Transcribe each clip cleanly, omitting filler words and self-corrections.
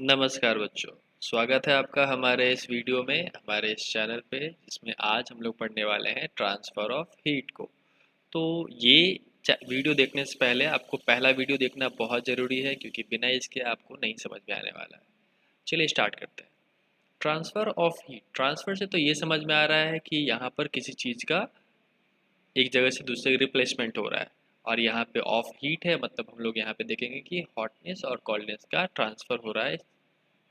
नमस्कार बच्चों। स्वागत है आपका हमारे इस वीडियो में, हमारे इस चैनल पे, जिसमें आज हम लोग पढ़ने वाले हैं ट्रांसफ़र ऑफ हीट को। तो ये वीडियो देखने से पहले आपको पहला वीडियो देखना बहुत ज़रूरी है, क्योंकि बिना इसके आपको नहीं समझ में आने वाला है। चलिए स्टार्ट करते हैं। ट्रांसफ़र ऑफ हीट, ट्रांसफ़र से तो ये समझ में आ रहा है कि यहाँ पर किसी चीज़ का एक जगह से दूसरे रिप्लेसमेंट हो रहा है। और यहाँ पे ऑफ हीट है, मतलब हम लोग यहाँ पे देखेंगे कि हॉटनेस और कोल्डनेस का ट्रांसफ़र हो रहा है।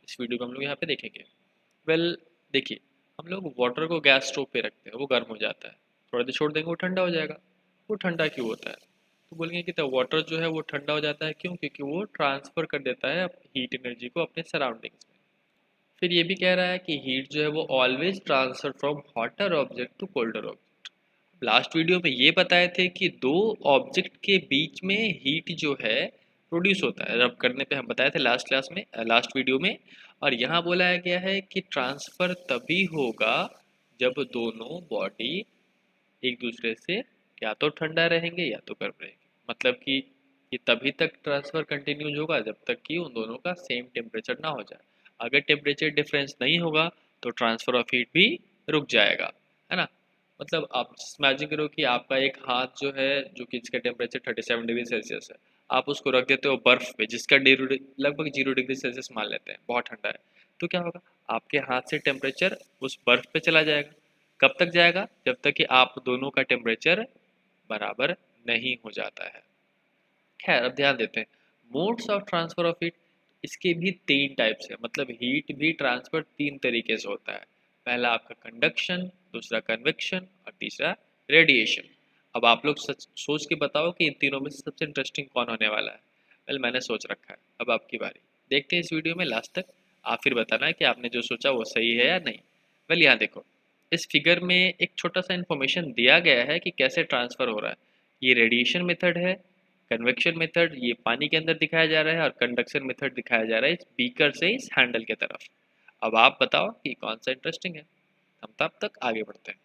इस वीडियो में हम लोग यहाँ पे देखेंगे। वेल, देखिए, हम लोग वाटर को गैस स्टोव पे रखते हैं, वो गर्म हो जाता है। थोड़ा देर छोड़ देंगे, वो ठंडा हो जाएगा। वो ठंडा क्यों होता है? तो बोलेंगे कि तो वाटर जो है वो ठंडा हो जाता है क्यों? क्योंकि वो ट्रांसफ़र कर देता है हीट एनर्जी को अपने सराउंडिंग्स में। फिर ये भी कह रहा है कि हीट जो है वो always transfer from hotter object to colder object. Last video में ये बताए थे कि दो ऑब्जेक्ट के बीच में हीट जो है प्रोड्यूस होता है रब करने पे, हम बताए थे लास्ट क्लास में, लास्ट वीडियो में। और यहाँ बोला गया है कि ट्रांसफ़र तभी होगा जब दोनों बॉडी एक दूसरे से या तो ठंडा रहेंगे या तो गर्म रहेंगे। मतलब कि ये तभी तक ट्रांसफ़र कंटिन्यूज होगा जब तक कि उन दोनों का सेम टेम्परेचर ना हो जाए। अगर टेम्परेचर डिफरेंस नहीं होगा तो ट्रांसफ़र ऑफ हीट भी रुक जाएगा, है ना। मतलब आप इमेजिन करो कि आपका एक हाथ जो है, जो कि इसका टेम्परेचर 37 डिग्री सेल्सियस है, आप उसको रख देते हो बर्फ़ पे, जिसका लगभग 0 डिग्री सेल्सियस मान लेते हैं, बहुत ठंडा है। तो क्या होगा? आपके हाथ से टेम्परेचर उस बर्फ़ पे चला जाएगा। कब तक जाएगा? जब तक कि आप दोनों का टेम्परेचर बराबर नहीं हो जाता है। खैर, अब ध्यान देते हैं modes of transfer of heat. इसके भी तीन टाइप्स है, मतलब हीट भी ट्रांसफर तीन तरीके से होता है। पहला आपका कंडक्शन, दूसरा कन्वेक्शन और तीसरा रेडिएशन। अब आप लोग सोच के बताओ कि इन तीनों में से सबसे इंटरेस्टिंग कौन होने वाला है। वेल, मैंने सोच रखा है, अब आपकी बारी। देखते हैं इस वीडियो में लास्ट तक। आप फिर बताना है कि आपने जो सोचा वो सही है या नहीं। वेल, यहाँ देखो, इस फिगर में एक छोटा सा इन्फॉर्मेशन दिया गया है कि कैसे ट्रांसफ़र हो रहा है। ये रेडिएशन मेथड है। कन्वेक्शन मेथड ये पानी के अंदर दिखाया जा रहा है, और कंडक्शन मेथड दिखाया जा रहा है इस बीकर से इस हैंडल के तरफ। अब आप बताओ कि कौन सा इंटरेस्टिंग है। हम तब तक आगे बढ़ते हैं।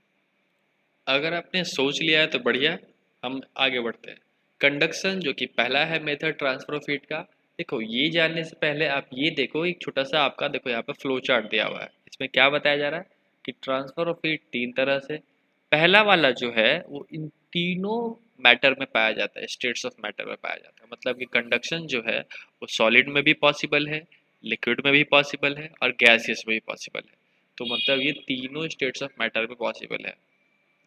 अगर आपने सोच लिया है तो बढ़िया, हम आगे बढ़ते हैं। कंडक्शन, जो कि पहला है मेथड ट्रांसफर ऑफ हीट का। देखो, ये जानने से पहले आप ये देखो, एक छोटा सा आपका देखो यहाँ पे फ्लो चार्ट दिया हुआ है। इसमें क्या बताया जा रहा है कि ट्रांसफर ऑफ हीट तीन तरह से। पहला वाला जो है वो इन तीनों मैटर में पाया जाता है, स्टेट्स ऑफ मैटर में पाया जाता है। मतलब कि कंडक्शन जो है वो सॉलिड में भी पॉसिबल है, लिक्विड में भी पॉसिबल है और गैसियस में भी पॉसिबल है। तो मतलब ये तीनों स्टेट्स ऑफ मैटर में पॉसिबल है।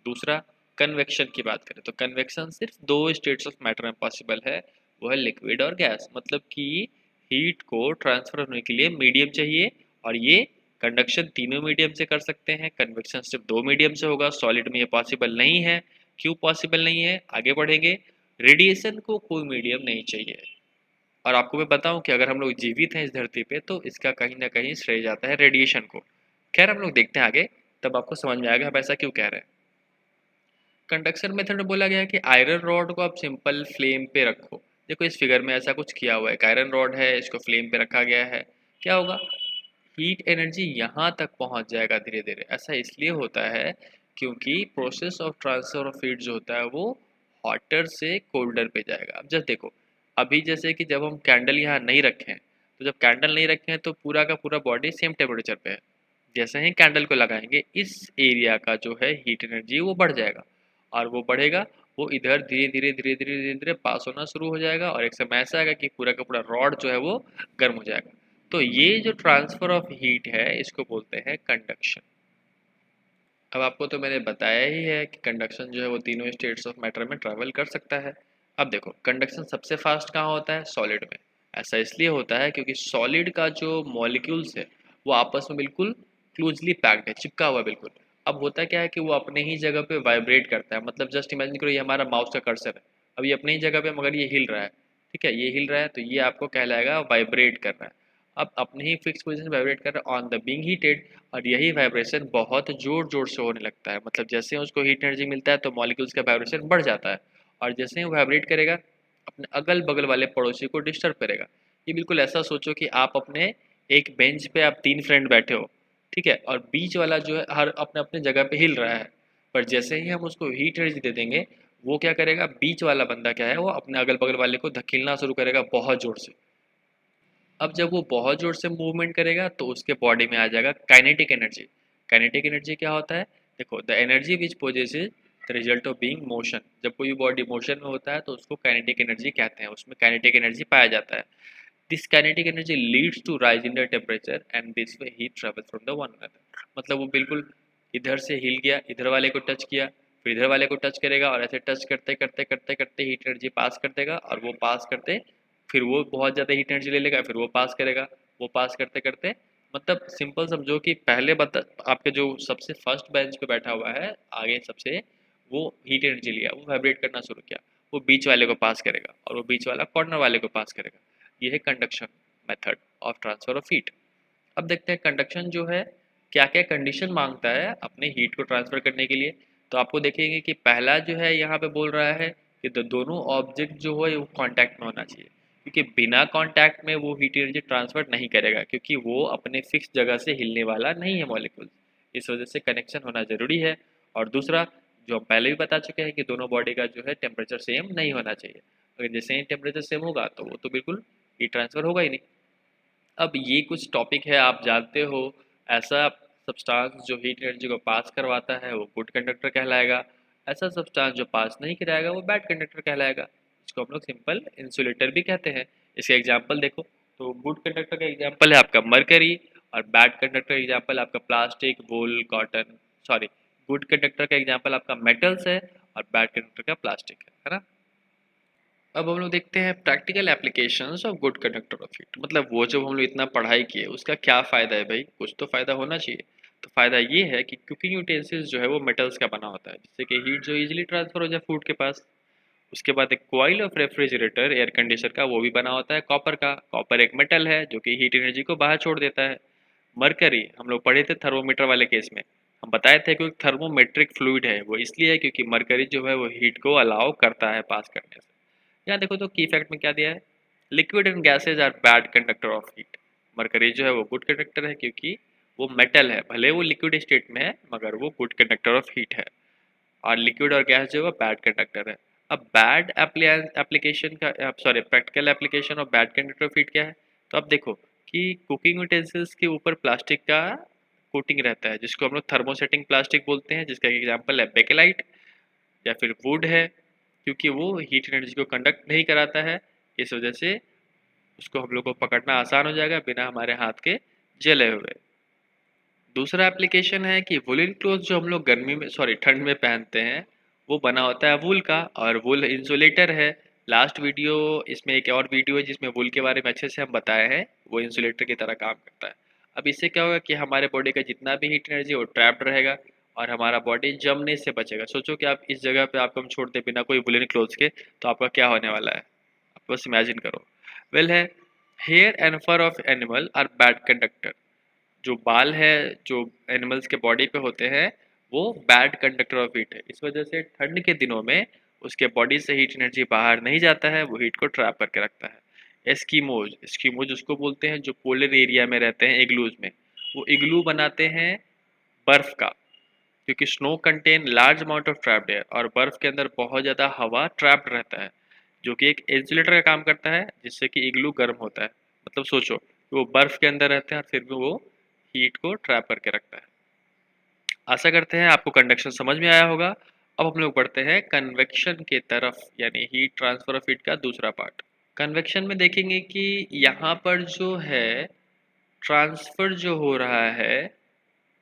दूसरा, कन्वेक्शन की बात करें तो कन्वेक्शन सिर्फ दो स्टेट्स ऑफ मैटर में पॉसिबल है, वो है लिक्विड और गैस। मतलब कि हीट को ट्रांसफर होने के लिए मीडियम चाहिए, और ये कंडक्शन तीनों मीडियम से कर सकते हैं, कन्वेक्शन सिर्फ दो मीडियम से होगा। सॉलिड में ये पॉसिबल नहीं है। क्यों पॉसिबल नहीं है, आगे बढ़ेंगे। रेडिएशन को कोई मीडियम नहीं चाहिए। और आपको मैं बताऊं कि अगर हम लोग जीवित हैं इस धरती पे तो इसका कहीं ना कहीं श्रेय जाता है रेडिएशन को। खैर, हम लोग देखते हैं आगे, तब आपको समझ में आएगा हम ऐसा क्यों कह रहे हैं। कंडक्शन मेथड में बोला गया है कि आयरन रॉड को आप सिंपल फ्लेम पे रखो। देखो, इस फिगर में ऐसा कुछ किया हुआ है, एक आयरन रॉड है, इसको फ्लेम पे रखा गया है। क्या होगा? हीट एनर्जी यहाँ तक पहुँच जाएगा धीरे धीरे। ऐसा इसलिए होता है क्योंकि process of transfer of heat जो होता है वो हॉटर से कोल्डर पे जाएगा। अब जस्ट देखो, अभी जैसे कि जब हम कैंडल यहाँ नहीं रखें, तो जब कैंडल नहीं रखें तो पूरा का पूरा बॉडी सेम टेम्परेचर पे है। जैसे ही कैंडल को लगाएंगे, इस एरिया का जो है हीट एनर्जी वो बढ़ जाएगा, और वो बढ़ेगा, वो इधर धीरे धीरे धीरे धीरे धीरे धीरे पास होना शुरू हो जाएगा, और एक समय ऐसा आएगा कि पूरा का पूरा रॉड जो है वो गर्म हो जाएगा। तो ये जो ट्रांसफर ऑफ हीट है इसको बोलते हैं कंडक्शन। अब आपको तो मैंने बताया ही है कि कंडक्शन जो है वो तीनों स्टेट्स ऑफ मैटर में ट्रैवल कर सकता है। अब देखो, कंडक्शन सबसे फास्ट कहाँ होता है? सॉलिड में। ऐसा इसलिए होता है क्योंकि सॉलिड का जो मॉलिक्यूल्स है वो आपस में बिल्कुल क्लोजली पैक्ड है, चिपका हुआ बिल्कुल। अब होता क्या है कि वो अपने ही जगह पे वाइब्रेट करता है। मतलब जस्ट इमेजिन करो, ये हमारा माउस का कर्सर है, अब ये अपनी ही जगह पे मगर ये हिल रहा है। ठीक है, ये हिल रहा है तो ये आपको कहलाएगा वाइब्रेट कर रहा है। अब अपने ही फिक्स पोजीशन वाइब्रेट कर रहा है ऑन द बीइंग हीटेड, और यही वाइब्रेशन बहुत जोर जोर से होने लगता है। मतलब जैसे ही उसको हीट एनर्जी मिलता है तो मॉलिक्यूल्स का वाइब्रेशन बढ़ जाता है, और जैसे ही वो वाइब्रेट करेगा अपने अगल बगल वाले पड़ोसी को डिस्टर्ब करेगा। ये बिल्कुल ऐसा सोचो कि आप अपने एक बेंच पे आप तीन फ्रेंड बैठे हो, ठीक है, और बीच वाला जो है हर अपने अपने जगह पे हिल रहा है। पर जैसे ही हम उसको हीट एनर्जी दे देंगे, वो क्या करेगा, बीच वाला बंदा क्या है वो अपने अगल बगल वाले को धकेलना शुरू करेगा बहुत जोर से। अब जब वो बहुत ज़ोर से मूवमेंट करेगा तो उसके बॉडी में आ जाएगा काइनेटिक एनर्जी। काइनेटिक एनर्जी क्या होता है? देखो, the energy which possesses the result of being motion. जब कोई बॉडी मोशन में होता है तो उसको काइनेटिक एनर्जी कहते हैं, उसमें काइनेटिक एनर्जी पाया जाता है। This kinetic energy leads to rise in the temperature and this way heat travel from the one another. मतलब वो बिल्कुल इधर से हिल गया, इधर वाले को टच किया, फिर इधर वाले को टच करेगा और ऐसे टच करते करते करते करते हीट एनर्जी पास कर देगा, और वो पास करते फिर वो बहुत ज़्यादा हीट एनर्जी ले लेगा, फिर वो पास करेगा, वो पास करते करते मतलब सिंपल समझो कि पहले बता आपके जो सबसे फर्स्ट बेंच पे बैठा हुआ है आगे सबसे, वो हीट एनर्जी लिया, वो वाइब्रेट करना शुरू किया, वो बीच वाले को पास करेगा और वो बीच वाला कॉर्नर वाले को पास करेगा। ये है conduction method of transfer of heat. अब देखते हैं कंडक्शन जो है क्या क्या कंडीशन मांगता है अपने हीट को ट्रांसफर करने के लिए। तो आपको देखेंगे कि पहला जो है यहाँ पे बोल रहा है कि दोनों ऑब्जेक्ट जो है वो कांटेक्ट में होना चाहिए, क्योंकि बिना कांटेक्ट में वो हीट एनर्जी ट्रांसफर नहीं करेगा, क्योंकि वो अपने फिक्स जगह से हिलने वाला नहीं है मॉलिक्यूल। इस वजह से कनेक्शन होना ज़रूरी है। और दूसरा, जो हम पहले भी बता चुके हैं कि दोनों बॉडी का जो है टेम्परेचर सेम नहीं होना चाहिए। अगर जैसे ही टेम्परेचर सेम होगा तो वो तो बिल्कुल हीट ट्रांसफर होगा ही नहीं। अब ये कुछ टॉपिक है आप जानते हो। ऐसा सब्सटेंस जो हीट एनर्जी को पास करवाता है वो गुड कंडक्टर कहलाएगा। ऐसा सब्सटेंस जो पास नहीं कराएगा वो बैड कंडक्टर कहलाएगा। इसको हम लोग सिंपल इंसुलेटर भी कहते हैं। इसके एग्जांपल देखो, तो गुड कंडक्टर का एग्जांपल है आपका मरकरी, और बैड कंडक्टर का एग्जांपल आपका प्लास्टिक, वूल, कॉटन। सॉरी, गुड कंडक्टर का एग्जांपल आपका मेटल्स है और बैड कंडक्टर का प्लास्टिक है ना। अब हम लोग देखते हैं practical applications of good conductor of heat. मतलब वो जब हम लोग इतना पढ़ाई किए उसका क्या फ़ायदा है भाई, कुछ तो फ़ायदा होना चाहिए। तो फ़ायदा ये है कि कुकिंग यूटेंसिल्स जो है वो मेटल्स का बना होता है, जिससे कि हीट जो इजीली ट्रांसफर हो जाए फूड के पास। उसके बाद एक coil of refrigerator air conditioner का, वो भी बना होता है कॉपर का। कॉपर एक मेटल है जो कि हीट एनर्जी को बाहर छोड़ देता है। मरकरी हम लोग पढ़े थे थर्मोमीटर वाले केस में, हम बताए थे कि थर्मोमेट्रिक फ्लूइड है, वो इसलिए है क्योंकि मरकरी जो है वो हीट को अलाउ करता है पास करने से। यहाँ देखो तो की फैक्ट में क्या दिया है, liquid and gases are bad conductor of heat. Mercury जो है वो गुड कंडक्टर है क्योंकि वो मेटल है, भले वो लिक्विड स्टेट में है मगर वो गुड कंडक्टर ऑफ हीट है। और लिक्विड और गैस जो है बैड कंडक्टर है। अब बैड एप्लीकेशन का, sorry, practical application of bad conductor of heat क्या है। तो अब देखो कि कुकिंग यूटेंसिल्स के ऊपर प्लास्टिक का कोटिंग रहता है, जिसको हम लोग थर्मोसेटिंग प्लास्टिक बोलते हैं, जिसका एग्जाम्पल है बेकेलाइट या फिर वुड है, क्योंकि वो हीट एनर्जी को कंडक्ट नहीं कराता है। इस वजह से उसको हम लोग को पकड़ना आसान हो जाएगा बिना हमारे हाथ के जले हुए। दूसरा एप्लीकेशन है कि वुलन क्लोथ जो हम लोग गर्मी में, सॉरी, ठंड में पहनते हैं, वो बना होता है वूल का, और वूल इंसुलेटर है। लास्ट वीडियो, इसमें एक और वीडियो है जिसमें वूल के बारे में अच्छे से हम बताए हैं, वो इंसुलेटर की तरह काम करता है। अब इससे क्या होगा कि हमारे बॉडी का जितना भी हीट एनर्जी वो ट्रैप्ड रहेगा और हमारा बॉडी जमने से बचेगा। सोचो कि आप इस जगह पे आपको हम छोड़ दें बिना कोई वुलन क्लोथ्स के, तो आपका क्या होने वाला है, आप बस इमेजिन करो। वेल है, hair and fur of animal are bad conductor. जो बाल है जो एनिमल्स के बॉडी पे होते हैं वो बैड कंडक्टर ऑफ हीट है। इस वजह से ठंड के दिनों में उसके बॉडी से हीट एनर्जी बाहर नहीं जाता है, वो हीट को ट्रैप करके रखता है। एस्कीमोज, एस्कीमोज उसको बोलते हैं जो पोलर एरिया में रहते हैं, इग्लूज में। वो इग्लू बनाते हैं बर्फ का, क्योंकि snow contain large amount of trapped air, और बर्फ के अंदर बहुत ज़्यादा हवा ट्रैप्ड रहता है, जो कि एक इंसुलेटर का काम करता है, जिससे कि इग्लू गर्म होता है। मतलब सोचो कि वो बर्फ के अंदर रहते हैं और फिर भी वो हीट को ट्रैप करके रखता है। आशा करते हैं आपको कंडक्शन समझ में आया होगा। अब हम लोग बढ़ते हैं कन्वेक्शन के तरफ, यानी हीट ट्रांसफर ऑफ हीट का दूसरा पार्ट। कन्वेक्शन में देखेंगे कि यहाँ पर जो है ट्रांसफर जो हो रहा है,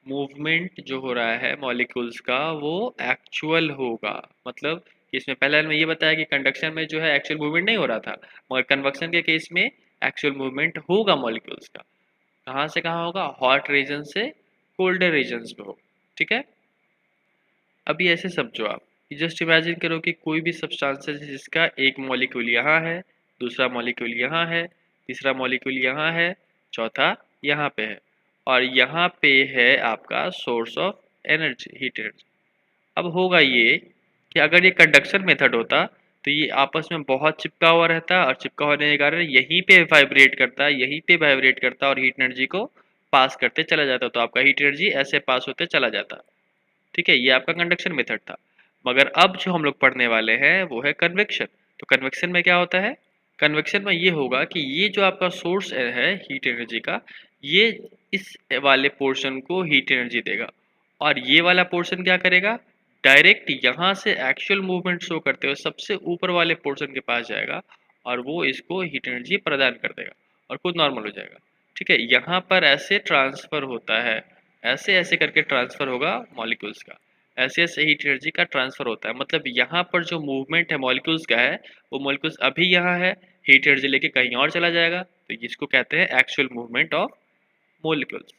मूवमेंट जो हो रहा है मॉलिक्यूल्स का, वो एक्चुअल होगा। मतलब इसमें पहले मैं ये बताया कि कंडक्शन में जो है एक्चुअल मूवमेंट नहीं हो रहा था, मगर कन्वेक्शन के केस में एक्चुअल मूवमेंट होगा मॉलिक्यूल्स का। कहाँ से कहाँ होगा, हॉट रीजन से कोल्डर रीजन्स में हो। ठीक है, अभी ऐसे समझो आप कि जस्ट इमेजिन करो कि कोई भी सब्सटेंस है जिसका एक मॉलिक्यूल यहाँ है, दूसरा मॉलिक्यूल यहाँ है, तीसरा मॉलिक्यूल यहाँ है, चौथा यहाँ पे है, और यहाँ पे है आपका source of energy, heat energy. अब होगा ये कि अगर ये कंडक्शन मेथड होता तो ये आपस में बहुत चिपका हुआ रहता, और चिपका होने के कारण यहीं पे वाइब्रेट करता है, यहीं पे वाइब्रेट करता और हीट एनर्जी को पास करते चला जाता, तो आपका हीट एनर्जी ऐसे पास होते चला जाता। ठीक है, ये आपका कंडक्शन मेथड था। मगर अब जो हम लोग पढ़ने वाले हैं वो है कन्वेक्शन। तो कन्वेक्शन में क्या होता है, कन्वेक्शन में ये होगा कि ये जो आपका सोर्स है हीट एनर्जी का, ये इस वाले पोर्शन को हीट एनर्जी देगा और ये वाला पोर्शन क्या करेगा, डायरेक्ट यहाँ से एक्चुअल मूवमेंट शो करते हुए सबसे ऊपर वाले पोर्शन के पास जाएगा और वो इसको हीट एनर्जी प्रदान कर देगा और खुद नॉर्मल हो जाएगा। ठीक है, यहाँ पर ऐसे ट्रांसफर होता है, ऐसे ऐसे करके ट्रांसफर होगा मॉलिक्यूल्स का, ऐसे ऐसे हीट एनर्जी का ट्रांसफर होता है। मतलब यहाँ पर जो मूवमेंट है मॉलिक्यूल्स का है, वो मॉलिक्यूल्स अभी यहाँ है, हीट एनर्जी लेके कहीं और चला जाएगा, तो इसको कहते हैं एक्चुअल मूवमेंट ऑफ मॉलिक्यूल्स।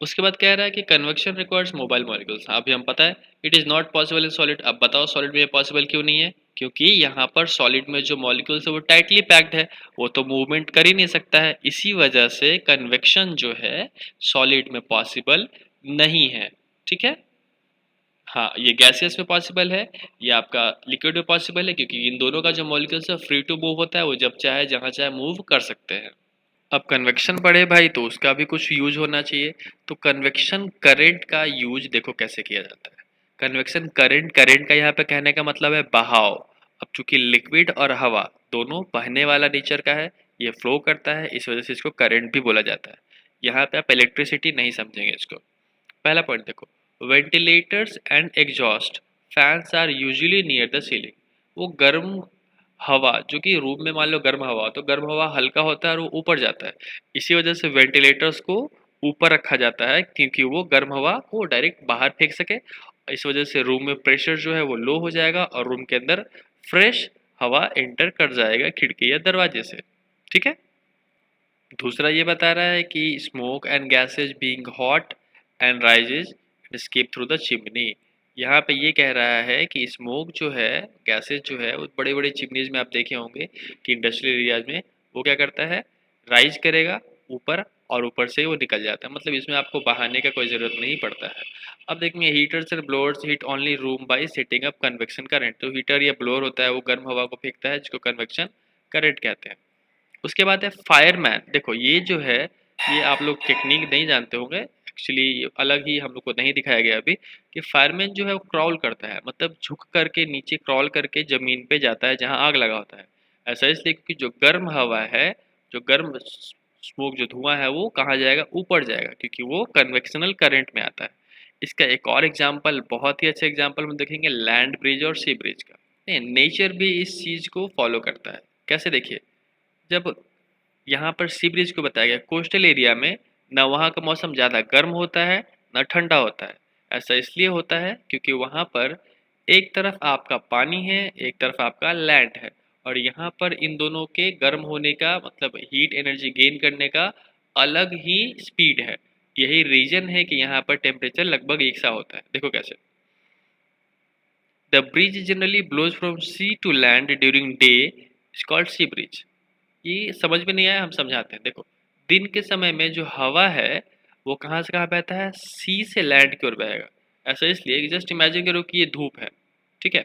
उसके बाद कह रहा है कि कन्वेक्शन रिक्वायर्स मोबाइल मॉलिक्यूल्स। अभी हम पता है it is not possible in solid. अब बताओ सॉलिड में पॉसिबल क्यों नहीं है? क्योंकि यहाँ पर सॉलिड में जो मॉलिक्यूल्स है वो टाइटली पैक्ड है, वो तो मूवमेंट कर ही नहीं सकता है। इसी वजह से कन्वेक्शन जो है सॉलिड में पॉसिबल नहीं है। ठीक है, हाँ, ये गैसियस में पॉसिबल है, ये आपका लिक्विड में पॉसिबल है, क्योंकि इन दोनों का जो मॉलिक्यूल्स है फ्री टू मूव होता है, वो जब चाहे जहाँ चाहे मूव कर सकते हैं। अब कन्वेक्शन पढ़े भाई तो उसका भी कुछ यूज होना चाहिए। तो कन्वेक्शन करंट का यूज देखो कैसे किया जाता है। कन्वेक्शन करंट, करंट का यहाँ पे कहने का मतलब है बहाव। अब चूंकि लिक्विड और हवा दोनों बहने वाला नेचर का है, ये फ्लो करता है, इस वजह से इसको करंट भी बोला जाता है। यहाँ पे आप इलेक्ट्रिसिटी नहीं समझेंगे इसको। पहला पॉइंट देखो, ventilators and exhaust fans are usually near the ceiling. वो गर्म हवा जो कि रूम में मान लो गर्म हवा, तो गर्म हवा हल्का होता है और वो ऊपर जाता है। इसी वजह से वेंटिलेटर्स को ऊपर रखा जाता है, क्योंकि वो गर्म हवा को डायरेक्ट बाहर फेंक सके। इस वजह से रूम में प्रेशर जो है वो लो हो जाएगा और रूम के अंदर फ्रेश हवा एंटर कर जाएगा खिड़की या दरवाजे से। ठीक है, दूसरा ये बता रहा है कि smoke and gases being hot and rises escape through the chimney. यहाँ पे ये कह रहा है कि स्मोक जो है, गैसेज जो है, वो बड़े बड़े चिमनीज में आप देखे होंगे कि इंडस्ट्रियल एरियाज में वो क्या करता है, राइज करेगा ऊपर और ऊपर से वो निकल जाता है। मतलब इसमें आपको बहाने का कोई ज़रूरत नहीं पड़ता है। अब देखेंगे heaters and blowers heat only room bye setting up convection current. तो हीटर या ब्लोअर होता है वो गर्म हवा को फेंकता है, जिसको कन्वेक्शन करंट कहते हैं। उसके बाद है फायरमैन। देखो ये जो है, ये आप लोग टेक्निक नहीं जानते होंगे, एक्चुअली अलग ही हम लोग को नहीं दिखाया गया अभी, कि फायरमैन जो है वो क्रॉल करता है, मतलब झुक करके नीचे क्रॉल करके जमीन पे जाता है जहाँ आग लगा होता है। ऐसा इसलिए क्योंकि जो गर्म हवा है, जो गर्म स्मोक, जो धुआं है, वो कहाँ जाएगा, ऊपर जाएगा, क्योंकि वो कन्वेक्शनल करंट में आता है। इसका एक और एग्जाम्पल, बहुत ही अच्छा एग्जाम्पल हम देखेंगे लैंड ब्रिज और सी ब्रिज का। नेचर भी इस चीज़ को फॉलो करता है। कैसे, देखिए, जब यहाँ पर सी ब्रिज को बताया गया, कोस्टल एरिया में ना वहाँ का मौसम ज़्यादा गर्म होता है ना ठंडा होता है। ऐसा इसलिए होता है क्योंकि वहाँ पर एक तरफ आपका पानी है, एक तरफ आपका लैंड है, और यहाँ पर इन दोनों के गर्म होने का, मतलब हीट एनर्जी गेन करने का अलग ही स्पीड है। यही रीजन है कि यहाँ पर टेम्परेचर लगभग एक सा होता है। देखो कैसे, the breeze generally blows from sea to land during day is called sea breeze. ये समझ में नहीं आया, हम समझाते हैं। देखो, दिन के समय में जो हवा है वो कहाँ से कहाँ बहता है, सी से लैंड की ओर बहेगा। ऐसा इसलिए कि जस्ट इमेजिन करो कि ये धूप है, ठीक है,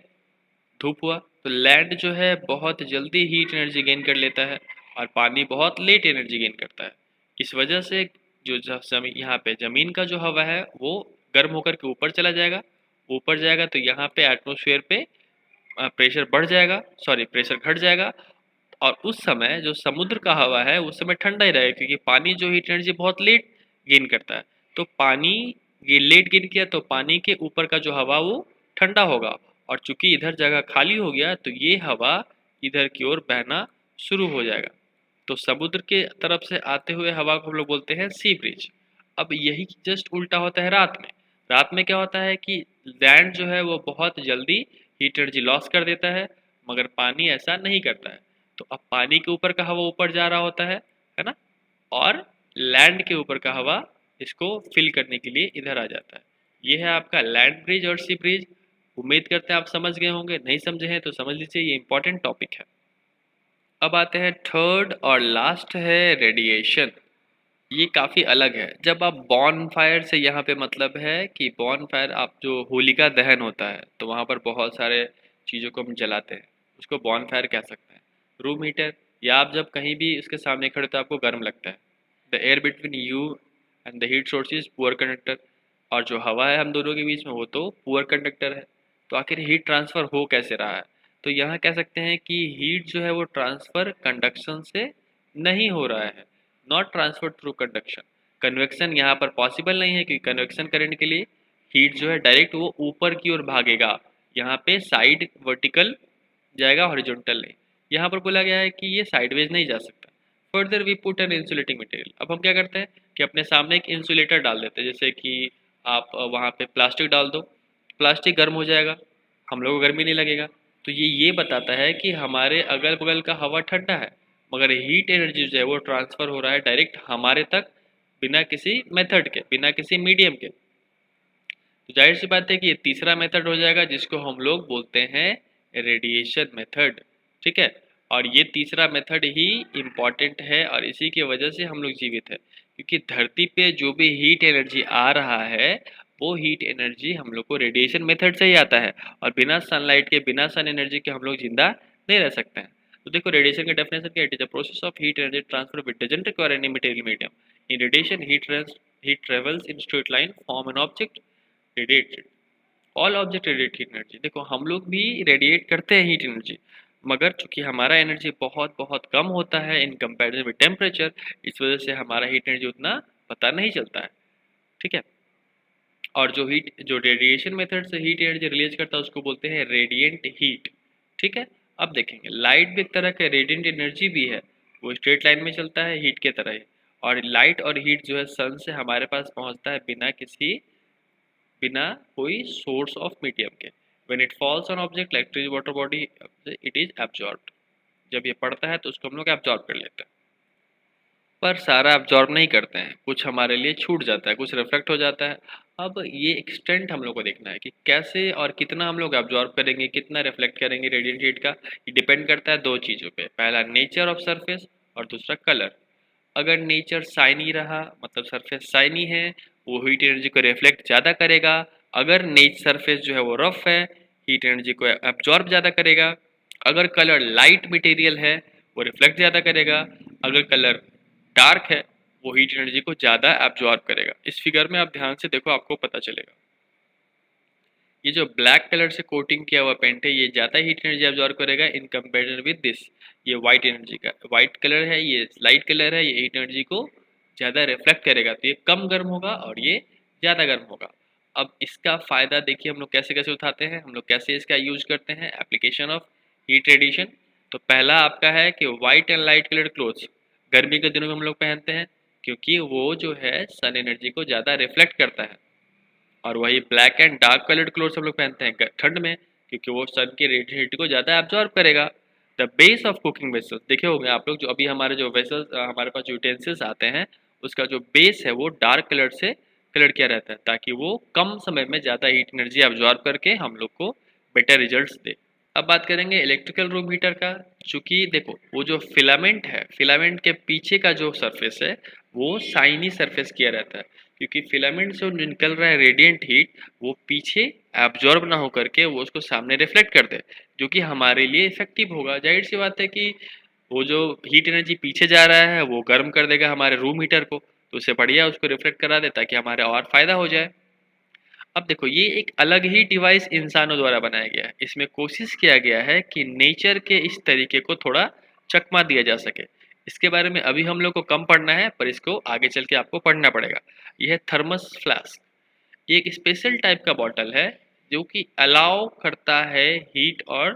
धूप हुआ तो लैंड जो है बहुत जल्दी हीट एनर्जी गेन कर लेता है और पानी बहुत लेट एनर्जी गेन करता है। इस वजह से जो यहाँ पे ज़मीन का जो हवा है वो गर्म होकर के ऊपर चला जाएगा, ऊपर जाएगा तो यहाँ पे एटमोसफेयर पे प्रेशर बढ़ जाएगा, सॉरी प्रेशर घट जाएगा, और उस समय जो समुद्र का हवा है उस समय ठंडा ही रहेगा, क्योंकि पानी जो हीट एनर्जी बहुत लेट गेन करता है। तो पानी ये लेट गेन किया तो पानी के ऊपर का जो हवा वो ठंडा होगा, और चूंकि इधर जगह खाली हो गया तो ये हवा इधर की ओर बहना शुरू हो जाएगा। तो समुद्र के तरफ से आते हुए हवा को हम लोग बोलते हैं सी ब्रिज। अब यही जस्ट उल्टा होता है रात में। रात में क्या होता है कि लैंड जो है वो बहुत जल्दी हीट एनर्जी लॉस कर देता है, मगर पानी ऐसा नहीं करता है। तो अब पानी के ऊपर का हवा ऊपर जा रहा होता है ना, और लैंड के ऊपर का हवा इसको फिल करने के लिए इधर आ जाता है। ये है आपका लैंड ब्रिज और सी ब्रिज। उम्मीद करते हैं आप समझ गए होंगे, नहीं समझे हैं तो समझ लीजिए, ये इंपॉर्टेंट टॉपिक है। अब आते हैं थर्ड और लास्ट है रेडिएशन। ये काफ़ी अलग है। जब आप बॉन फायर से, यहाँ पे मतलब है कि बॉन फायर, आप जो होलिका दहन होता है तो वहाँ पर बहुत सारे चीज़ों को हम जलाते हैं, उसको बॉन फायर कह सकते हैं। रूम हीटर, या आप जब कहीं भी उसके सामने खड़े तो आपको गर्म लगता है। The air between you and the heat source is poor conductor. और जो हवा है हम दोनों के बीच में वो तो पुअर कंडक्टर है। तो आखिर हीट ट्रांसफ़र हो कैसे रहा है? तो यहाँ कह सकते हैं कि हीट जो है वो ट्रांसफर कंडक्शन से नहीं हो रहा है, not transfer through conduction. Convection यहाँ पर पॉसिबल नहीं है क्योंकि कन्वेक्शन करंट के लिए हीट जो है डायरेक्ट वो ऊपर की ओर भागेगा, यहाँ पे साइड वर्टिकल जाएगा, हॉरिजॉन्टल नहीं। यहाँ पर बोला गया है कि ये साइडवेज नहीं जा सकता। Further we put an insulating material. अब हम क्या करते हैं कि अपने सामने एक इंसुलेटर डाल देते हैं, जैसे कि आप वहाँ पे प्लास्टिक डाल दो, प्लास्टिक गर्म हो जाएगा, हम लोग को गर्मी नहीं लगेगा। तो ये बताता है कि हमारे अगल बगल का हवा ठंडा है, मगर हीट एनर्जी जो है वो ट्रांसफर हो रहा है डायरेक्ट हमारे तक, बिना किसी मेथड के, बिना किसी मीडियम के। तो जाहिर सी बात है कि ये तीसरा मेथड हो जाएगा जिसको हम लोग बोलते हैं रेडिएशन मेथड। ठीक है, और ये तीसरा मेथड ही इम्पॉर्टेंट है और इसी की वजह से हम लोग जीवित है, क्योंकि धरती पे जो भी हीट एनर्जी आ रहा है वो हीट एनर्जी हम लोग को रेडिएशन मेथड से ही आता है, और बिना सनलाइट के, बिना सन एनर्जी के हम लोग जिंदा नहीं रह सकते हैं। तो देखो रेडिएशन का डेफिनेशन क्या है, it is a process of heat energy transfer which doesn't require any material medium. In radiation heat travels in straight line form an object radiated. All object radiate heat energy. देखो हम लोग भी radiate करते हैं heat energy, मगर चूंकि हमारा energy बहुत बहुत कम होता है इन कंपैरिजन विद टेम्परेचर, इस वजह से हमारा हीट एनर्जी उतना पता नहीं चलता है। ठीक है, और जो रेडिएशन मेथड से हीट एनर्जी रिलीज करता है उसको बोलते हैं रेडिएंट हीट। ठीक है, अब देखेंगे लाइट भी एक तरह का रेडिएंट एनर्जी भी है, वो स्ट्रेट लाइन में चलता है हीट के तरह ही। और लाइट और हीट जो है सन से हमारे पास पहुंचता है बिना कोई सोर्स ऑफ मीडियम के। When it falls on object like tree water body, it is absorbed. जब ये पड़ता है तो उसको हम लोग एब्जॉर्ब कर लेते हैं, पर सारा एब्जॉर्ब नहीं करते हैं, कुछ हमारे लिए छूट जाता है, कुछ रिफ्लेक्ट हो जाता है। अब ये एक्सटेंट हम लोग को देखना है कि कैसे और कितना हम लोग एब्जॉर्ब करेंगे, कितना रिफ्लेक्ट करेंगे रेडिएंट हीट का। ये डिपेंड करता है दो चीज़ों पे, पहला नेचर ऑफ सरफेस और दूसरा कलर। अगर नेचर शाइनी रहा, मतलब सरफेस शाइनी है, वो हीट एनर्जी को रिफ्लेक्ट ज़्यादा करेगा। अगर नेच सरफेस जो है वो रफ है, हीट एनर्जी को एब्जॉर्ब ज़्यादा करेगा। अगर कलर लाइट मटेरियल है वो रिफ्लेक्ट ज़्यादा करेगा। अगर कलर डार्क है वो हीट एनर्जी को ज़्यादा एब्जॉर्ब करेगा। इस फिगर में आप ध्यान से देखो, आपको पता चलेगा। ये जो ब्लैक कलर से कोटिंग किया हुआ पेंट है ये ज़्यादा हीट एनर्जी एब्जॉर्ब करेगा इन कंपेरिजन विद दिस। ये वाइट एनर्जी का वाइट कलर है, ये लाइट कलर है, ये हीट एनर्जी को ज़्यादा रिफ्लेक्ट करेगा, तो ये कम गर्म होगा और ये ज़्यादा गर्म होगा। अब इसका फ़ायदा देखिए हम लोग कैसे कैसे उठाते हैं, हम लोग कैसे इसका यूज करते हैं, एप्लीकेशन ऑफ हीट रेडिएशन। तो पहला आपका है कि white and light colour clothes गर्मी के दिनों में हम लोग पहनते हैं, क्योंकि वो जो है सन एनर्जी को ज़्यादा रिफ्लेक्ट करता है। और वही black and dark coloured clothes हम लोग पहनते हैं ठंड में, क्योंकि वो सन की रेडिएशन को ज़्यादा एब्जॉर्ब करेगा। The base of cooking vessels, देखे होंगे आप लोग, जो अभी हमारे जो वेसल्स हमारे पास जो यूटेंसिल्स आते हैं उसका जो बेस है वो डार्क कलर से कलर किया रहता है, ताकि वो कम समय में ज़्यादा हीट एनर्जी एब्जॉर्ब करके हम लोग को बेटर रिजल्ट्स दे। अब बात करेंगे इलेक्ट्रिकल रूम हीटर का। चूंकि देखो वो जो फिलामेंट है, फिलामेंट के पीछे का जो सरफेस है वो शाइनी सरफेस किया रहता है, क्योंकि फिलामेंट से निकल रहा है रेडिएंट हीट, वो पीछे एब्जॉर्ब ना होकर के वो उसको सामने रिफ्लेक्ट कर दे, जो कि हमारे लिए इफेक्टिव होगा। जाहिर सी बात है कि वो जो हीट एनर्जी पीछे जा रहा है वो गर्म कर देगा हमारे रूम हीटर को, तो उससे बढ़िया उसको रिफ्लेक्ट करा दे ताकि हमारे और फायदा हो जाए। अब देखो ये एक अलग ही डिवाइस इंसानों द्वारा बनाया गया है। इसमें कोशिश किया गया है कि नेचर के इस तरीके को थोड़ा चकमा दिया जा सके। इसके बारे में अभी हम लोग को कम पढ़ना है, पर इसको आगे चल के आपको पढ़ना पड़ेगा। यह थर्मस फ्लास्क, ये एक स्पेशल टाइप का बॉटल है जो कि अलाउ करता है हीट और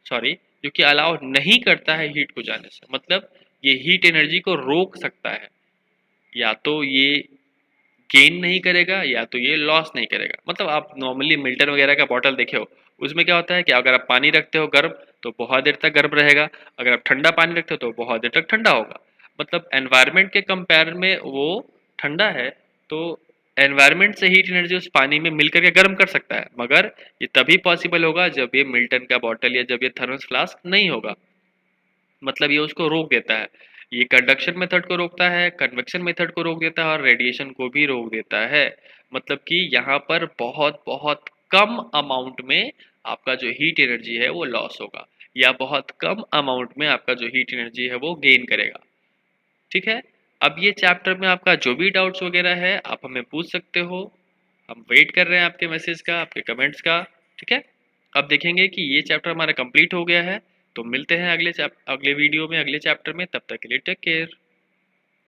सॉरी जो कि अलाउ नहीं करता है हीट को जाने से। मतलब ये हीट एनर्जी को रोक सकता है, या तो ये गेन नहीं करेगा या तो ये लॉस नहीं करेगा। मतलब आप नॉर्मली मिल्टन वगैरह का बॉटल देखे हो, उसमें क्या होता है कि अगर आप पानी रखते हो गर्म तो बहुत देर तक गर्म रहेगा, अगर आप ठंडा पानी रखते हो तो बहुत देर तक ठंडा होगा। मतलब एनवायरनमेंट के कंपेयर में वो ठंडा है, तो एनवायरनमेंट से हीट एनर्जी उस पानी में मिल करके गर्म कर सकता है, मगर ये तभी पॉसिबल होगा जब ये मिल्टन का बॉटल या जब ये थर्मस फ्लास्क नहीं होगा। मतलब ये उसको रोक देता है। ये कंडक्शन मेथड को रोकता है, कन्वेक्शन मेथड को रोक देता है और रेडिएशन को भी रोक देता है। मतलब कि यहाँ पर बहुत बहुत कम अमाउंट में आपका जो हीट एनर्जी है वो लॉस होगा, या बहुत कम अमाउंट में आपका जो हीट एनर्जी है वो गेन करेगा। ठीक है, अब ये चैप्टर में आपका जो भी डाउट्स वगैरह है आप हमें पूछ सकते हो। हम वेट कर रहे हैं आपके मैसेज का, आपके कमेंट्स का। ठीक है। अब देखेंगे कि ये चैप्टर हमारा कंप्लीट हो गया है। तो मिलते हैं अगले वीडियो में, अगले चैप्टर में। तब तक के लिए टेक केयर।